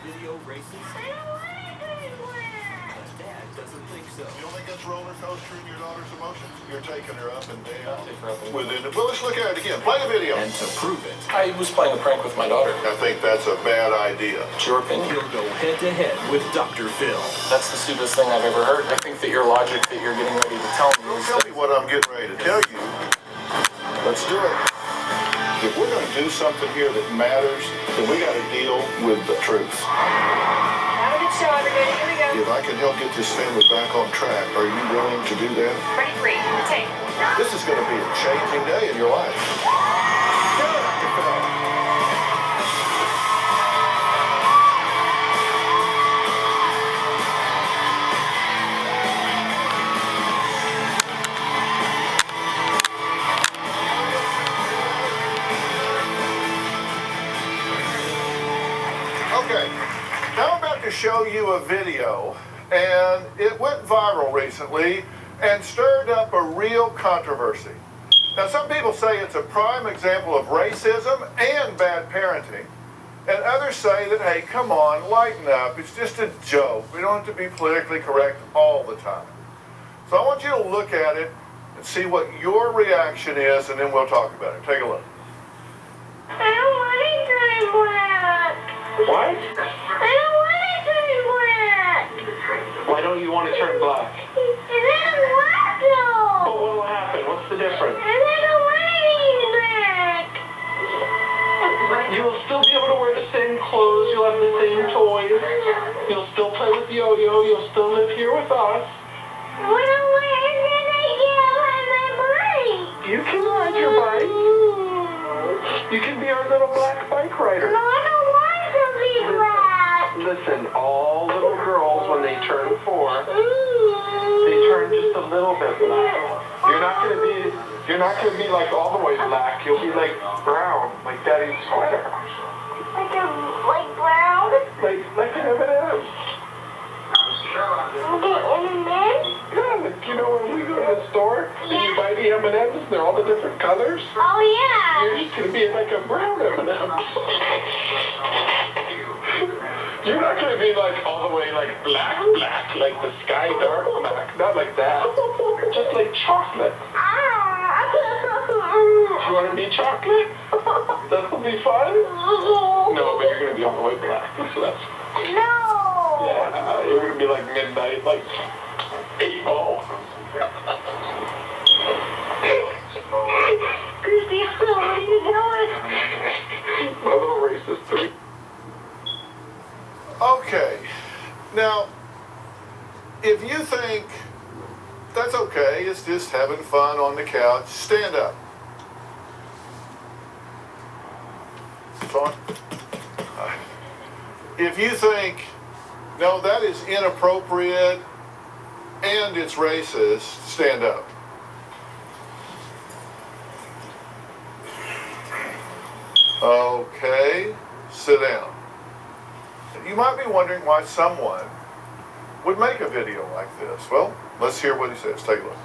video racist? I don't want to do that. But Dad doesn't think so. You don't think that's roller coaster in your daughter's emotions? You're taking her up and down. Take her up and Within it. Well, let's look at it again. Play the video. And to prove it, I was playing a prank with my daughter. I think that's a bad idea. It's your opinion. he'll go head-to-head with Dr. Phil. That's the stupidest thing I've ever heard. I think that your logic that you're getting ready to tell me Don't is tell that me what I'm getting ready to tell you. Let's do it. If we're going to do something here that matters, then we got to deal with the truth. Have a good show, everybody. Here we go. If I can help get this family back on track, are you willing to do that? Ready, three, take. This is going to be a changing day in your life. Go, Dr. Phil. Okay, now I'm about to show you a video, and it went viral recently and stirred up a real controversy. Now, some people say it's a prime example of racism and bad parenting, and others say that, hey, come on, lighten up, it's just a joke. We don't have to be politically correct all the time. So I want you to look at it and see what your reaction is, and then we'll talk about it. Take a look. I don't want to turn black. What? I don't want to turn black. Why don't you want to turn black? And I don't want to. But what will happen? What's the difference? And I don't want to be black. You'll still be able to wear the same clothes. You'll have the same toys. You'll still play with Yo-Yo. You'll still live here with us. Well, where can I get on my bike? You can ride your bike. You can be our little black bike rider. No, I don't want to be black. Listen, all little girls, when they turn 4, they turn just a little bit black. You're not gonna be like all the way black. You'll be like brown, like Daddy's sweater. Like brown? Like an M&M. M&M? Yeah, like, you know when we go to the store and you buy the M&Ms, they're all the different colors. Oh, yeah. You're just gonna be like a brown M&M. You're not gonna be like all the way like black, like the sky dark black. Not like that. Just like chocolate. You wanna be chocolate? That'll be fun? No, but you're gonna be all the way black. So that's No. yeah, you're gonna be like midnight, like 8-ball. Christy, what are you doing? My little racist three. Okay, now, if you think that's okay, it's just having fun on the couch, stand up. Sean? If you think, no, that is inappropriate and it's racist, stand up. Okay, sit down. You might be wondering why someone would make a video like this. Well, let's hear what he says. Take a look.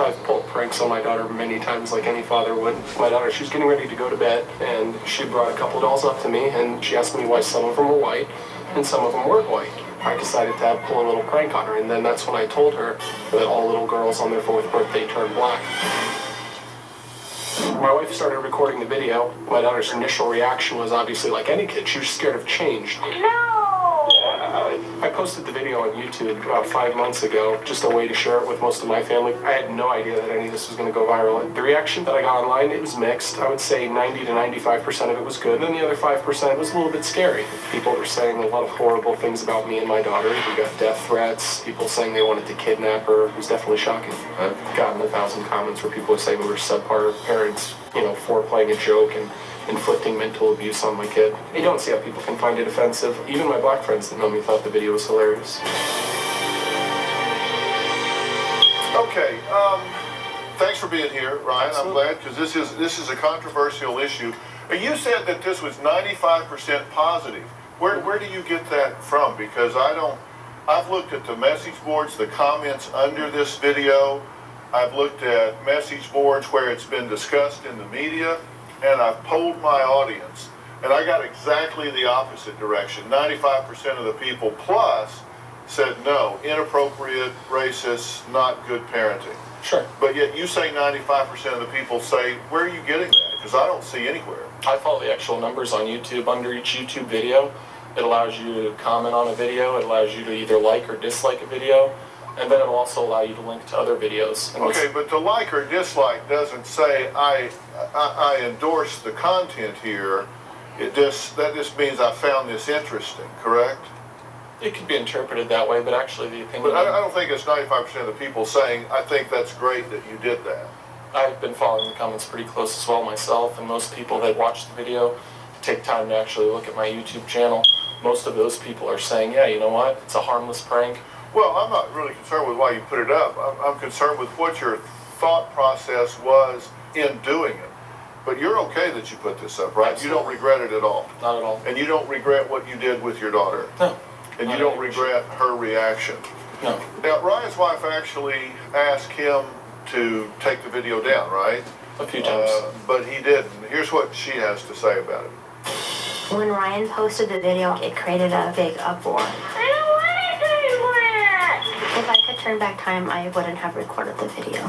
I've pulled pranks on my daughter many times like any father would. My daughter, she was getting ready to go to bed, and she brought a couple dolls up to me, and she asked me why some of them were white and some of them weren't white. I decided to pull a little prank on her, and then that's when I told her that all little girls on their 4th birthday turn black. My wife started recording the video. My daughter's initial reaction was obviously like any kid. She was scared of change. No. I posted the video on YouTube about 5 months ago, just a way to share it with most of my family. I had no idea that any of this was going to go viral. The reaction that I got online, it was mixed. I would say 90 to 95% of it was good, and then the other 5% was a little bit scary. People were saying a lot of horrible things about me and my daughter. We got death threats, people saying they wanted to kidnap her. It was definitely shocking. I've gotten 1,000 comments where people would say we were subpar parents, for playing a joke and inflicting mental abuse on my kid. I don't see how people can find it offensive. Even my black friends that know me thought the video was hilarious. Okay, thanks for being here, Ryan. Absolutely. I'm glad because this is a controversial issue. You said that this was 95% positive. Where do you get that from? Because I've looked at the message boards, the comments under this video. I've looked at message boards where it's been discussed in the media, and I've polled my audience. And I got exactly the opposite direction. 95% of the people plus said no, inappropriate, racist, not good parenting. Sure. But yet you say 95% of the people say, where are you getting that? Because I don't see anywhere. I follow the actual numbers on YouTube. Under each YouTube video, it allows you to comment on a video. It allows you to either like or dislike a video. And then it'll also allow you to link to other videos. And Okay, but to like or dislike doesn't say I endorse the content here. That just means I found this interesting, correct? it could be interpreted that way, but actually the opinion... But I don't think it's 95% of the people saying, I think that's great that you did that. I've been following the comments pretty close as well myself, and most people that watch the video take time to actually look at my YouTube channel. Most of those people are saying, yeah, you know what, it's a harmless prank. Well, I'm not really concerned with why you put it up. I'm concerned with what your thought process was in doing it. But you're okay that you put this up, right? Absolutely. You don't regret it at all. Not at all. And you don't regret what you did with your daughter. No. And you Not don't at all. regret her reaction. No. Now, Ryan's wife actually asked him to take the video down, right? A few times. But he didn't. Here's what she has to say about it. When Ryan posted the video, it created a big uproar. I don't want to do that. If I could turn back time, I wouldn't have recorded the video.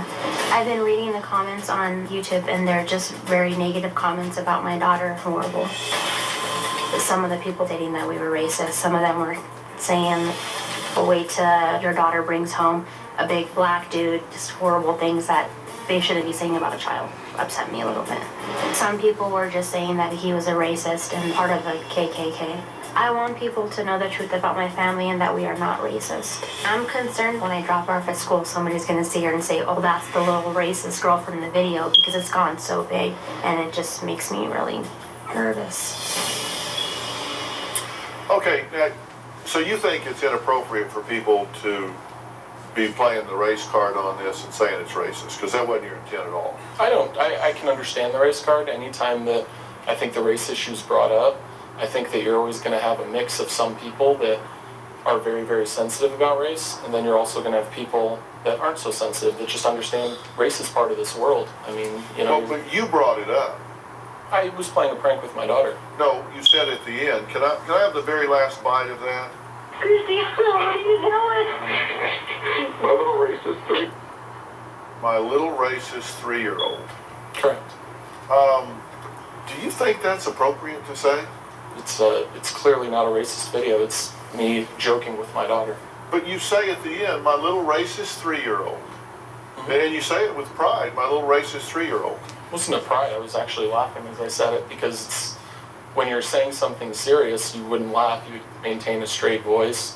I've been reading the comments on YouTube, and they're just very negative comments about my daughter. Horrible. Some of the people stating that we were racist. Some of them were saying, "Oh, wait till your daughter brings home a big black dude." Just horrible things that they shouldn't be saying about a child. Upset me a little bit. Some people were just saying that he was a racist and part of the KKK. I want people to know the truth about my family and that we are not racist. I'm concerned when I drop her off at school, somebody's gonna see her and say, "Oh, that's the little racist girl from the video," because it's gone so big, and it just makes me really nervous. Okay, now, so you think it's inappropriate for people to be playing the race card on this and saying it's racist, because that wasn't your intent at all. I can understand the race card. Anytime that I think the race issue is brought up, I think that you're always going to have a mix of some people that are very, very sensitive about race, and then you're also going to have people that aren't so sensitive, that just understand race is part of this world. I mean, you know, Well, but you brought it up. I was playing a prank with my daughter. No, you said at the end. Can I have the very last bite of that? Christiana, what are you doing? My little racist three. My little racist 3-year-old. Correct. Do you think that's appropriate to say? It's clearly not a racist video. It's me joking with my daughter. But you say at the end, my little racist 3-year-old. And you say it with pride, my little racist 3-year-old. It wasn't a pride. I was actually laughing as I said it, because it's, when you're saying something serious, you wouldn't laugh. You'd maintain a straight voice.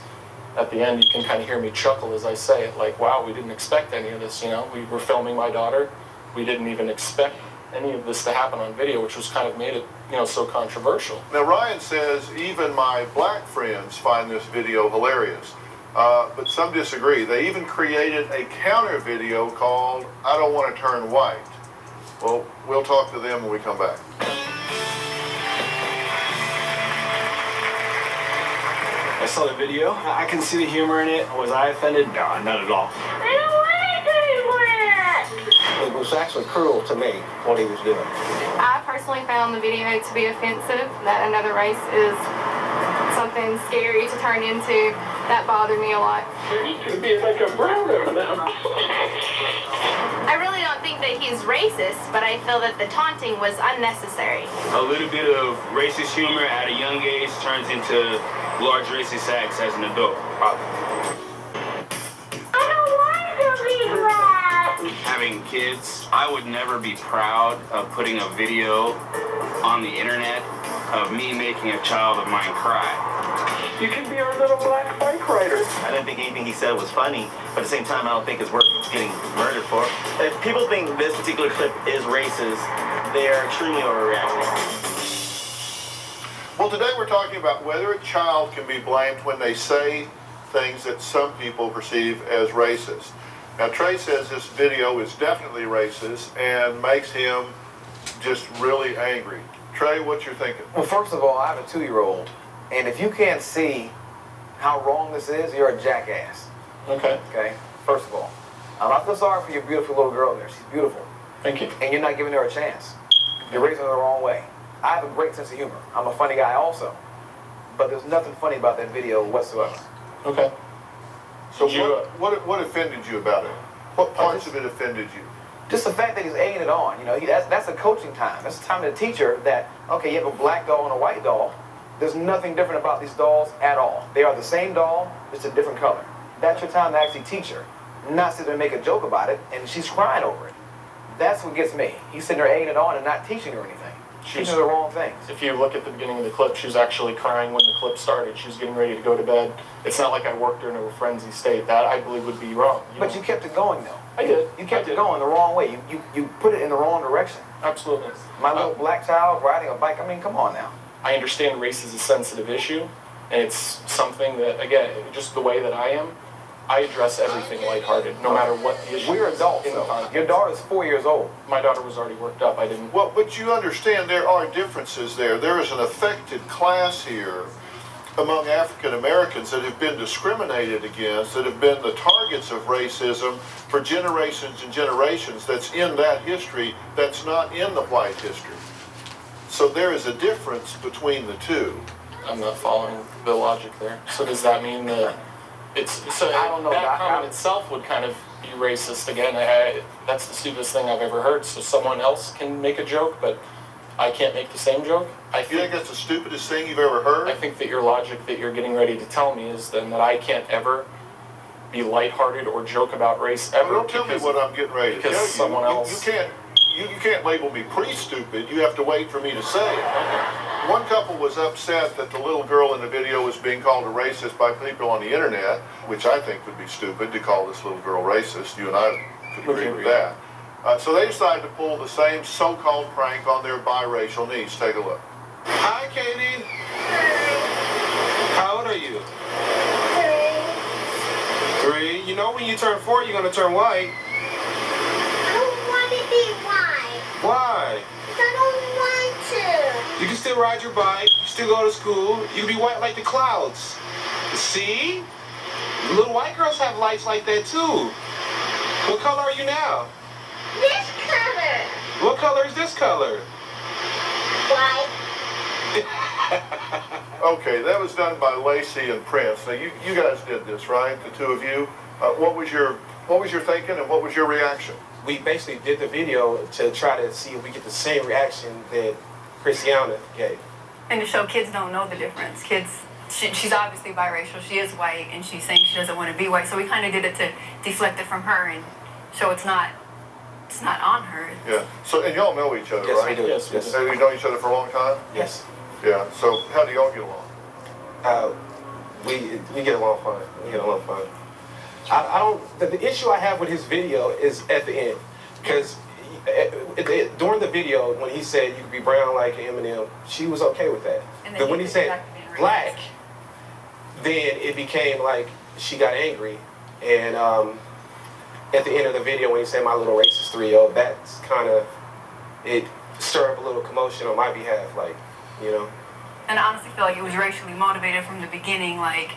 At the end, you can kind of hear me chuckle as I say it, like, wow, we didn't expect any of this, you know? We were filming my daughter. We didn't even expect any of this to happen on video, which was kind of made it, you know, so controversial. Now, Ryan says even my black friends find this video hilarious. But some disagree. They even created a counter video called I Don't Want to Turn White. Well, we'll talk to them when we come back. I saw the video. I can see the humor in it. Was I offended? No, not at all. I don't want to do that. It was actually cruel to me, what he was doing. I personally found the video to be offensive, that another race is something scary to turn into. That bothered me a lot. There used to be like a brown over them. I really don't think that he's racist, but I feel that the taunting was unnecessary. A little bit of racist humor at a young age turns into large racist acts as an adult. I don't want to be black. Having kids, I would never be proud of putting a video on the internet of me making a child of mine cry. You can be our little black bike rider. I didn't think anything he said was funny, but at the same time, I don't think it's worth getting murdered for. If people think this particular clip is racist, they are extremely overreacting. Well, today we're talking about whether a child can be blamed when they say things that some people perceive as racist. Now, Trey says this video is definitely racist and makes him just really angry. Trey, what you're thinking? Well, first of all, I have a 2-year-old, and if you can't see how wrong this is, you're a jackass. Okay. Okay? First of all, I feel sorry for your beautiful little girl there. She's beautiful. Thank you. And you're not giving her a chance. You're raising her the wrong way. I have a great sense of humor. I'm a funny guy also. But there's nothing funny about that video whatsoever. Okay. So what offended you about it? What parts of it offended you? Just the fact that he's egging it on. You know, that's a coaching time. That's a time to teach her that, okay, you have a black doll and a white doll. There's nothing different about these dolls at all. They are the same doll, just a different color. That's your time to actually teach her. Not sit there and make a joke about it, and she's crying over it. That's what gets me. He's sitting there egging it on and not teaching her anything. Teaching her the wrong things. If you look at the beginning of the clip, she was actually crying when the clip started. She was getting ready to go to bed. It's not like I worked her into a frenzy state. That, I believe, would be wrong. But you kept it going, though. I did. You kept it going the wrong way. You put it in the wrong direction. Absolutely. My little black child riding a bike, I mean, come on now. I understand race is a sensitive issue, and it's something that, again, just the way that I am, I address everything lighthearted, no matter what the issue We're is. adults, though. Your daughter's 4 years old. My daughter was already worked up. I didn't. Well, but you understand there are differences there. There is an affected class here among African Americans that have been discriminated against, that have been the targets of racism for generations and generations. That's in that history, that's not in the white history. So there is a difference between the two. I'm not following the logic there. So does that mean that so I don't know. that comment itself would kind of be racist again? That's the stupidest thing I've ever heard. So someone else can make a joke, but I can't make the same joke? You think that's the stupidest thing you've ever heard? I think that your logic that you're getting ready to tell me is then that I can't ever be lighthearted or joke about race ever. Well, don't tell me what I'm getting ready to tell you. Someone else. You can't label me pre-stupid. You have to wait for me to say it. One couple was upset that the little girl in the video was being called a racist by people on the internet, which I think would be stupid to call this little girl racist. You and I could agree with that. So they decided to pull the same so-called prank on their biracial niece. Take a look. Hi, Katie. How old are you? 3. You know when you turn 4, you're going to turn white. I don't want to be white. Why? I don't want to. You can still ride your bike. You can still go to school. You can be white like the clouds. See? Little white girls have lights like that too. What color are you now? This color. What color is this color? White. Okay, that was done by Lacey and Prince. Now you guys did this, right? The two of you. What was your thinking and what was your reaction? We basically did the video to try to see if we get the same reaction that Christiana gave. And to show kids don't know the difference. She's obviously biracial. She is white, and she's saying she doesn't want to be white. So we kind of did it to deflect it from her and show it's not on her. Yeah. So, and y'all know each other, Yes, right? we do. Yes. Have you known each other for a long time? Yes. Yeah. So, how do y'all get along? We get along fine. We get along fine. I don't. The issue I have with his video is at the end, because during the video when he said you could be brown like Eminem, she was okay with that. But when he said black, then it became like she got angry, and at the end of the video when he said my little racist 3-0, that's kind of it stirred up a little commotion on my behalf, like, you know. And I honestly feel like it was racially motivated from the beginning. Like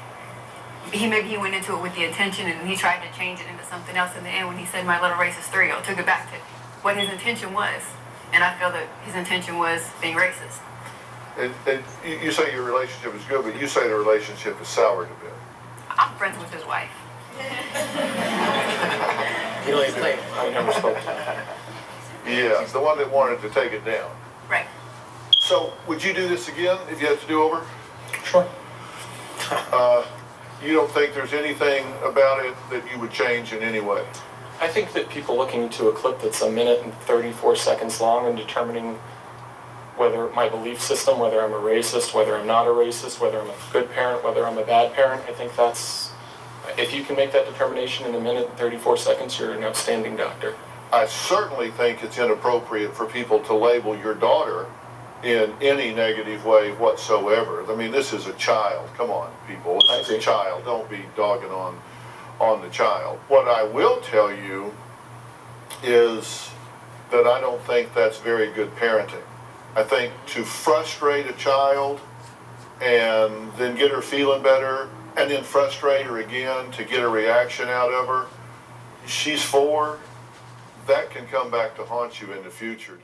maybe he went into it with the intention and he tried to change it into something else in the end when he said my little racist 3-0, took it back to what his intention was. And I feel that his intention was being racist. And you say your relationship is good, but you say the relationship is soured a bit. I'm friends with his wife. You know, he's playing. I never spoke to him. Yeah, the one that wanted to take it down. Right. So, would you do this again if you had to do over? Sure. You don't think there's anything about it that you would change in any way? I think that people looking into a clip that's 1 minute and 34 seconds long and determining whether my belief system, whether I'm a racist, whether I'm not a racist, whether I'm a good parent, whether I'm a bad parent, I think that's, if you can make that determination in 1 minute and 34 seconds, you're an outstanding doctor. I certainly think it's inappropriate for people to label your daughter in any negative way whatsoever. I mean, this is a child. Come on, people. This is a child. Don't be dogging on the child. What I will tell you is that I don't think that's very good parenting. I think to frustrate a child and then get her feeling better and then frustrate her again to get a reaction out of her, she's 4, that can come back to haunt you in the future.